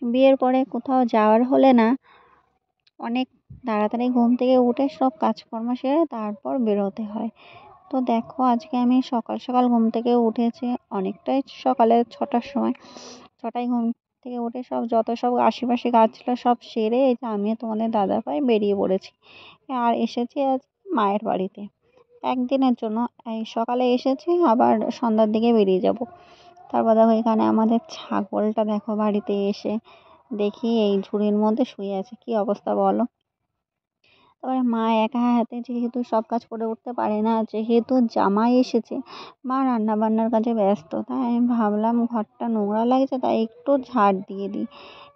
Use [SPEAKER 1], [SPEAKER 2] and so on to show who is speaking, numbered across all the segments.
[SPEAKER 1] বিয়ের পরে কোথাও যাওয়ার হলে না অনেক তাড়াতাড়ি ঘুম থেকে উঠে সব কাজকর্ম সেরে তারপর বেরোতে হয়। তো দেখো আজকে আমি সকাল সকাল ঘুম থেকে উঠেছি, অনেকটাই সকালে 6টার সময়। 6টায় ঘুম থেকে উঠে যত সব আশেপাশে কাজ ছিল সব সেরে এই যে আমিও তোমাদের দাদাভাই বেরিয়ে পড়েছি। আর এসেছি আজ মায়ের বাড়িতে একদিনের জন্য। এই সকালে এসেছি, আবার সন্ধ্যার দিকে বেরিয়ে যাব। তারপর দেখো এখানে আমাদের ছাগলটা দেখো বাড়িতে এসে দেখি এই ঝুড়ির মধ্যে শুয়ে আছে, কি অবস্থা বলো। তারপরে মা একা হাতে যেহেতু সব কাজ করে উঠতে পারে না, যেহেতু জামাই এসেছে, মা রান্না বান্নার কাজে ব্যস্ত, তাই আমি ভাবলাম ঘরটা নোংরা লাগছে তাই একটু ঝাড় দিয়ে দিই।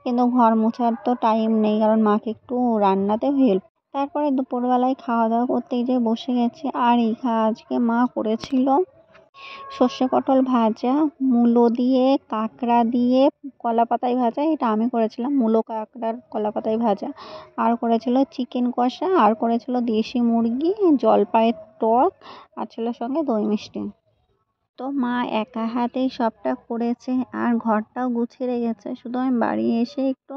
[SPEAKER 1] কিন্তু ঘর মোছার তো টাইম নেই, কারণ মাকে একটু রান্নাতেও হেল্প। তারপরে দুপুরবেলায় খাওয়া দাওয়া করতে যে বসে গেছি। আর আজকে মা করেছিল সর্ষে পটল ভাজা, মূলো দিয়ে, কাঁকড়া দিয়ে কলা পাতায় ভাজা। এটা আমি করেছিলাম, মূলো কাঁকড়ার কলা পাতায় ভাজা। আর করেছিল চিকেন কষা, আর করেছিল দেশি মুরগি, জলপাইয়ের টক, আর ছিল সঙ্গে দই মিষ্টি। তো মা একা হাতেই সবটা করেছে আর ঘরটাও গুছিয়ে রেখেছে, শুধু আমি বাড়ি এসে একটু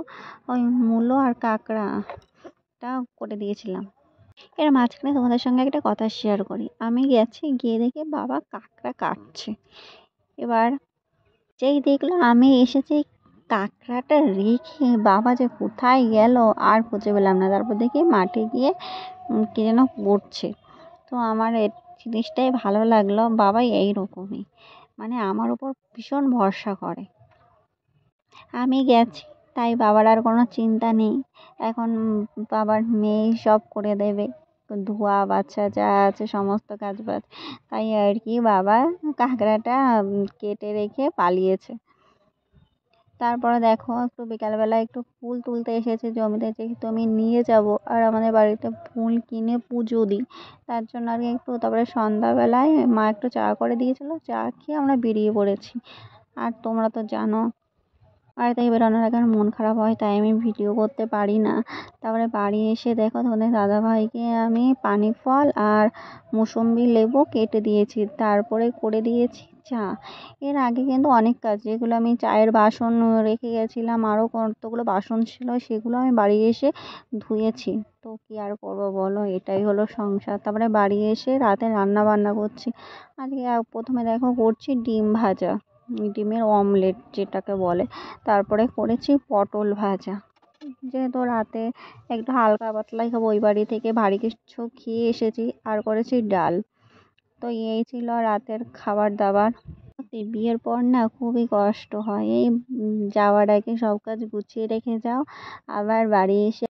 [SPEAKER 1] ওই মূলো আর কাঁকড়াটা করে দিয়েছিলাম। এর মাঝখানে তোমাদের সঙ্গে একটা কথা শেয়ার করি। আমি গেছি, গিয়ে দেখি বাবা কাঁকড়া কাটছে। এবার যেই দেখলো আমি এসেছি, কাঁকড়াটা রেখে বাবা যে কোথায় গেল আর খুঁজে পেলাম না। তারপর দেখি মাঠে গিয়ে কি যেন করছে। তো আমার এই জিনিসটাই ভালো লাগলো, বাবাই এইরকমই, মানে আমার উপর ভীষণ ভরসা করে। আমি গেছি তাই বাবার আর কোনো চিন্তা নেই। এখন বাবার মেয়ে সব করে দেবে, ধোয়া বাচ্চা যা আছে সমস্ত কাজ বাজ। তাই আর কি বাবা কাঁকড়াটা কেটে রেখে পালিয়েছে। তারপরে দেখো একটু বিকালবেলা একটু ফুল তুলতে এসেছি জমিতে, যেহেতু আমি নিয়ে যাব আর আমাদের বাড়িতে ফুল কিনে পুজো দিই, তার জন্য আর কি একটু। তারপরে সন্ধ্যাবেলায় মা একটু চা করে দিয়েছিল, চা খেয়ে আমরা বেরিয়ে পড়েছি। আর তোমরা তো জানো বাড়ি থেকে বেরোনোর আগে আমার মন খারাপ হয়, তাই আমি ভিডিও করতে পারি না। তারপরে বাড়ি এসে দেখো তোমাদের দাদাভাইকে আমি পানি ফল আর মুসম্বি লেবু কেটে দিয়েছি, তারপরে করে দিয়েছি চা। এর আগে কিন্তু অনেক কাজ, যেগুলো আমি চায়ের বাসন রেখে গেছিলাম, আরও কতগুলো বাসন ছিল, সেগুলো আমি বাড়ি এসে ধুয়েছি। তো কি আর করবো বলো, এটাই হলো সংসার। তারপরে বাড়ি এসে রাতে রান্না বান্না করছি। আজকে প্রথমে দেখো করছি ডিম ভাজা, ডিমের অমলেট যেটাকে বলে। তারপরে করেছি পটল ভাজা, যেহেতু রাতে একটু হালকা পাতলাই খাবো, ওই বাড়ি থেকে ভারী কিছু খেয়ে এসেছি। আর করেছি ডাল। তো এই ছিল রাতের খাবার দাবার। সত্যি বিয়ের পর না খুবই কষ্ট হয়, এই যাওয়ার আগে সব কাজ গুছিয়ে রেখে যাও, আবার বাড়ি এসে